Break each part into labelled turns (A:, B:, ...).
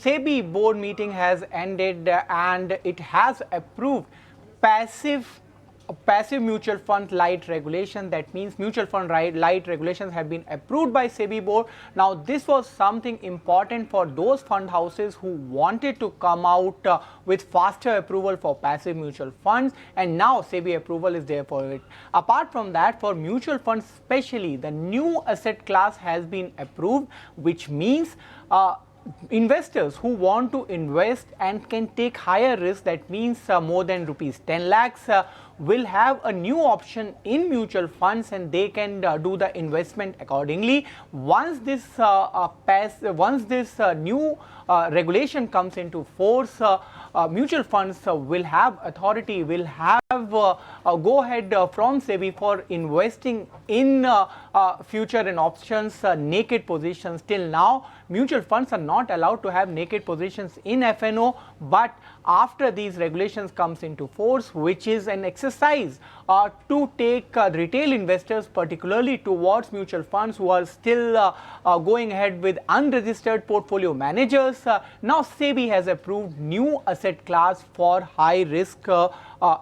A: SEBI board meeting has ended and it has approved passive mutual fund light regulation. That means mutual fund light regulations have been approved by SEBI board. Now this was something important for those fund houses who wanted to come out with faster approval for passive mutual funds, and now SEBI approval is there for it. Apart from that, for mutual funds especially, the new asset class has been approved, which means investors who want to invest and can take higher risk, that means more than rupees 10 lakhs, will have a new option in mutual funds, and they can do the investment accordingly. Once this new regulation comes into force, mutual funds will have authority, will have go ahead from SEBI for investing in future and options naked positions. Till now, mutual funds are not allowed to have naked positions in FNO, but after these regulations comes into force, which is an exercise to take retail investors particularly towards mutual funds who are still going ahead with unregistered portfolio managers. Now SEBI has approved new asset class for high risk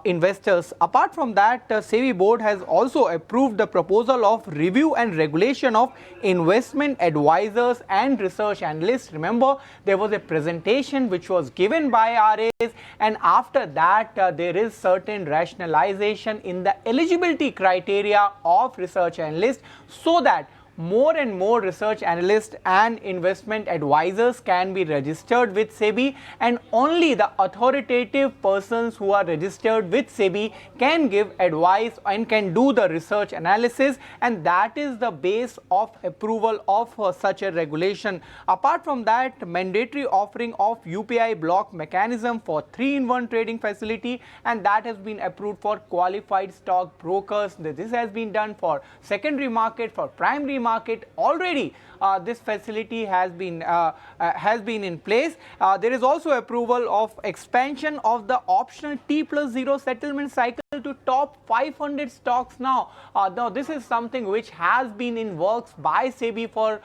A: investors. Apart from that, SEBI board has also approved the proposal of review and regulation of investment advisors and research analysts. Remember, there was a presentation which was given by RAs, and after that there is certain rationalization in the eligibility criteria of research analysts, so that more and more research analysts and investment advisors can be registered with SEBI, and only the authoritative persons who are registered with SEBI can give advice and can do the research analysis, and that is the base of approval of such a regulation. Apart from that, mandatory offering of UPI block mechanism for 3-in-1 trading facility, and that has been approved for qualified stock brokers. This has been done for secondary market, for primary market. Already this facility has been in place. There is also approval of expansion of the optional T+0 settlement cycle to top 500 stocks now. Now this is something which has been in works by SEBI for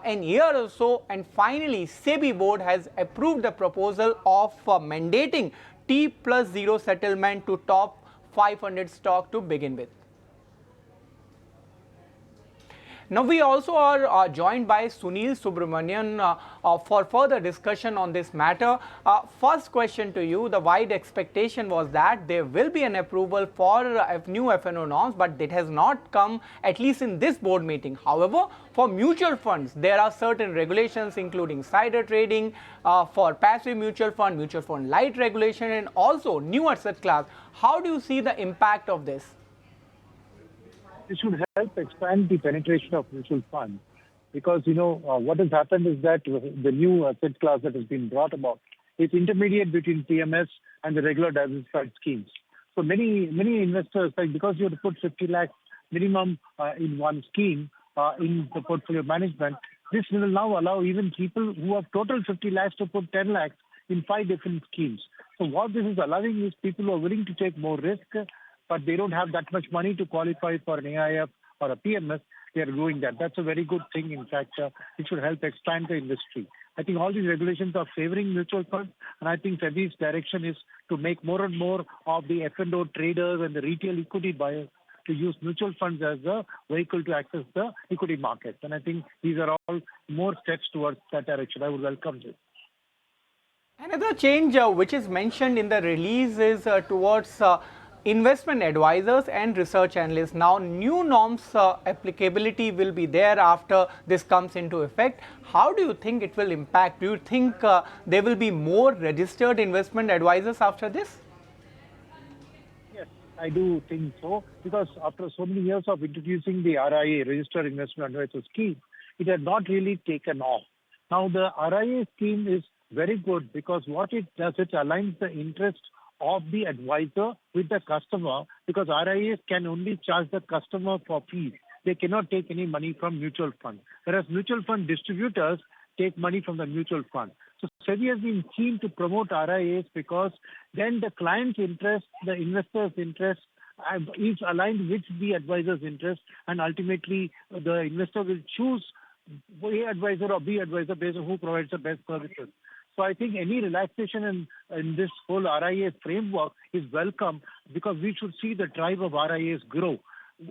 A: an year or so, and finally SEBI board has approved the proposal of mandating T+0 settlement to top 500 stock to begin with. Now we also are joined by Sunil Subramanian for further discussion on this matter. First question to you: the wide expectation was that there will be an approval for new FNO norms, but it has not come, at least in this board meeting. However, for mutual funds, there are certain regulations including insider trading, for passive mutual fund light regulation, and also new asset class. How do you see the impact of this?
B: It should help expand the penetration of mutual funds, because what has happened is that the new asset class that has been brought about is intermediate between PMS and the regular diversified schemes. So many investors, like, because you have to put 50 lakhs minimum in one scheme in the portfolio management, this will now allow even people who have total 50 lakhs to put 10 lakhs in 5 different schemes. So what this is allowing is people who are willing to take more risk, but they don't have that much money to qualify for an AIF or a PMS, they are doing that. That's a very good thing. In fact, it should help expand the industry. I think all these regulations are favoring mutual funds, and I think SEBI's direction is to make more and more of the F&O traders and the retail equity buyers to use mutual funds as a vehicle to access the equity markets. And I think these are all more steps towards that direction. I would welcome this.
A: Another change which is mentioned in the release is towards investment advisors and research analysts. Now new norms applicability will be there after this comes into effect. How do you think it will impact? Do you think there will be more registered investment advisors after this?
B: Yes, I do think so, because after so many years of introducing the RIA, Registered Investment Advisor scheme, it had not really taken off. Now the RIA scheme is very good, because what it does, it aligns the interest of the advisor with the customer, because RIAs can only charge the customer for fees. They cannot take any money from mutual fund, whereas mutual fund distributors take money from the mutual fund. So SEBI has been keen to promote RIAs, because then the client's interest, the investor's interest is aligned with the advisor's interest, and ultimately the investor will choose A advisor or B advisor based on who provides the best services. So I think any relaxation in this whole RIA framework is welcome, because we should see the tribe of RIAs grow.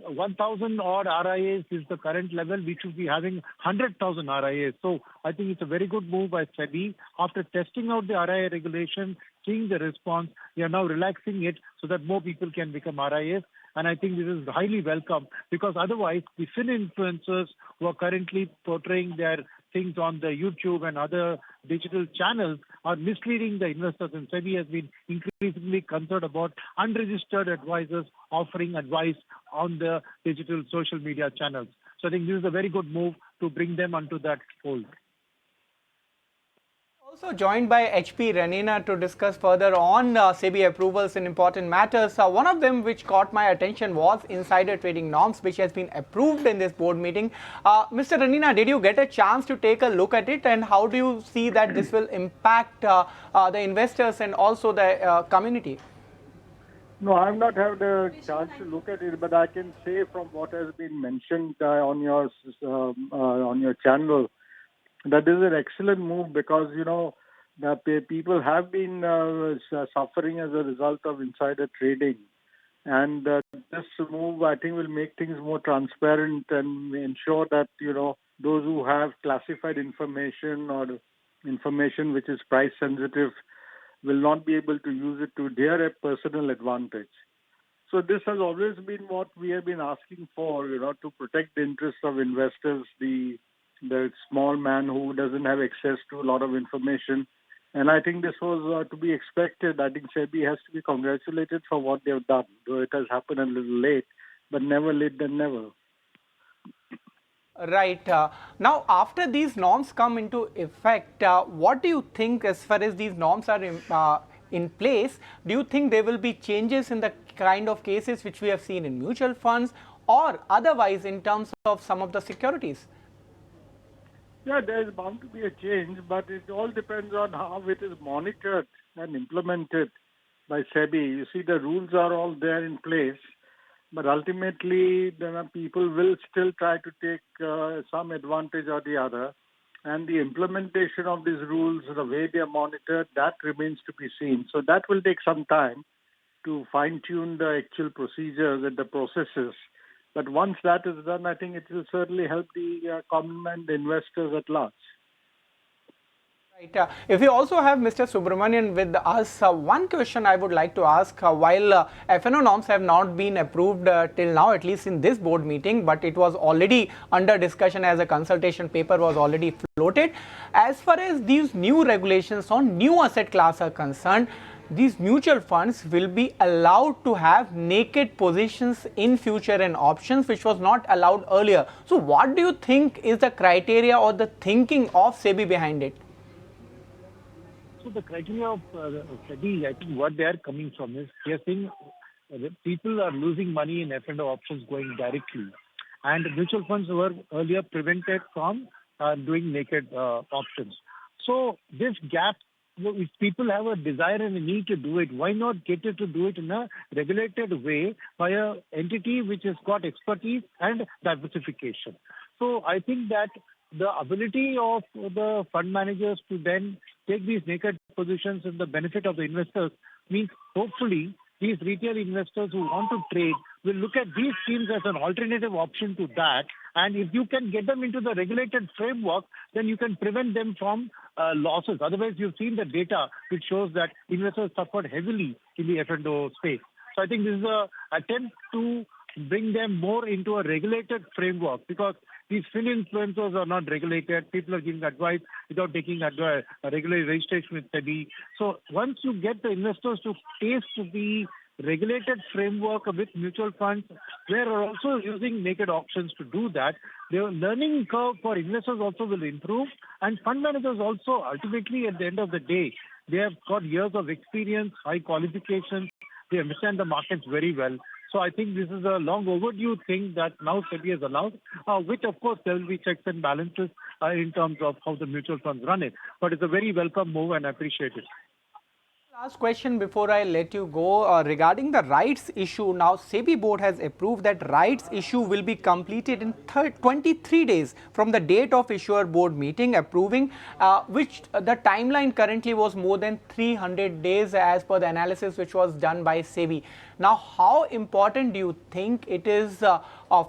B: 1,000 odd RIAs is the current level. We should be having 100,000 RIAs. So I think it's a very good move by SEBI. After testing out the RIA regulation, seeing the response, we are now relaxing it so that more people can become RIAs. And I think this is highly welcome, because otherwise the fin influencers who are currently portraying their things on the YouTube and other digital channels are misleading the investors. And SEBI has been increasingly concerned about unregistered advisors offering advice on the digital social media channels. So I think this is a very good move to bring them onto that fold.
A: Also joined by HP Ranina to discuss further on SEBI approvals in important matters. One of them which caught my attention was insider trading norms, which has been approved in this board meeting. Mr. Ranina, did you get a chance to take a look at it, and how do you see that this will impact the investors and also the community?
C: No, I've not had a chance to look at it, but I can say from what has been mentioned on your channel that this is an excellent move, because the people have been suffering as a result of insider trading, and this move I think will make things more transparent and ensure that those who have classified information or information which is price sensitive will not be able to use it to their personal advantage. So this has always been what we have been asking for, to protect the interests of investors, the small man who doesn't have access to a lot of information. And I think this was to be expected. I think SEBI has to be congratulated for what they have done, though it has happened a little late, but never late than never.
A: Right. Now, after these norms come into effect, what do you think as far as these norms are in place? Do you think there will be changes in the kind of cases which we have seen in mutual funds or otherwise in terms of some of the securities?
C: Yeah, there is bound to be a change, but it all depends on how it is monitored and implemented by SEBI. You see, the rules are all there in place, but ultimately, people will still try to take some advantage or the other. And the implementation of these rules, the way they are monitored, that remains to be seen. So that will take some time to fine-tune the actual procedures and the processes. But once that is done, I think it will certainly help the common man, the investors at large.
A: Right. If we also have Mr. Subramanian with us, one question I would like to ask, while FNO norms have not been approved till now, at least in this board meeting, but it was already under discussion as a consultation paper was already floated. As far as these new regulations on new asset class are concerned, these mutual funds will be allowed to have naked positions in future and options, which was not allowed earlier. So what do you think is the criteria or the thinking of SEBI behind it?
B: So the criteria of SEBI, I think what they are coming from is they are saying people are losing money in F&O options going directly, and mutual funds were earlier prevented from doing naked options. So this gap, if people have a desire and a need to do it, why not get it to do it in a regulated way by an entity which has got expertise and diversification? So I think that the ability of the fund managers to then take these naked positions in the benefit of the investors means hopefully these retail investors who want to trade will look at these schemes as an alternative option to that. And if you can get them into the regulated framework, then you can prevent them from losses. Otherwise, you've seen the data which shows that investors suffered heavily in the F&O space. So I think this is an attempt to bring them more into a regulated framework, because these fin influencers are not regulated. People are giving advice without taking a regular registration with SEBI. So once you get the investors to taste the regulated framework with mutual funds, we are also using naked options to do that. The learning curve for investors also will improve, and fund managers also ultimately at the end of the day, they have got years of experience, high qualifications, they understand the markets very well. So I think this is a long overdue thing that now SEBI has allowed, which of course there will be checks and balances in terms of how the mutual funds run it. But it's a very welcome move and I appreciate it.
A: Last question before I let you go regarding the rights issue. Now, SEBI board has approved that rights issue will be completed in 23 days from the date of issuer board meeting approving, which the timeline currently was more than 300 days as per the analysis which was done by SEBI. Now, how important do you think it is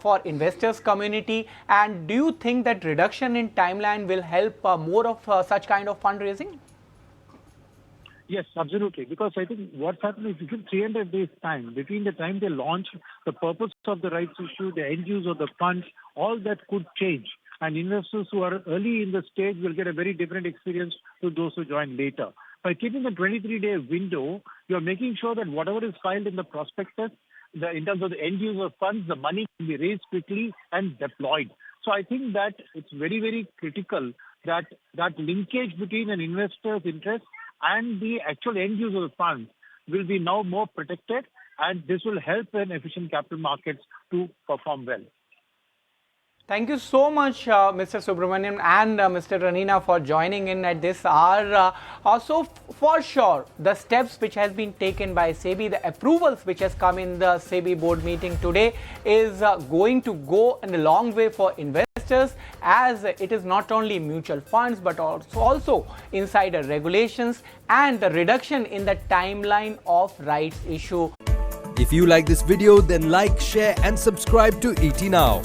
A: for investors community, and do you think that reduction in timeline will help more of such kind of fundraising?
B: Yes, absolutely. Because I think what's happened is, if you give 300 days time, between the time they launch, the purpose of the rights issue, the end use of the funds, all that could change. And investors who are early in the stage will get a very different experience to those who join later. By keeping a 23-day window, you're making sure that whatever is filed in the prospectus, in terms of the end use of funds, the money can be raised quickly and deployed. So I think that it's very, very critical that that linkage between an investor's interest and the actual end use of the funds will be now more protected, and this will help an efficient capital markets to perform well.
A: Thank you so much, Mr. Subramanian and Mr. Ranina, for joining in at this hour. So, for sure, the steps which has been taken by SEBI, the approvals which has come in the SEBI board meeting today is going to go in a long way for investors, as it is not only mutual funds but also insider regulations and the reduction in the timeline of rights issue.
D: If you like this video, then like, share and subscribe to ET Now.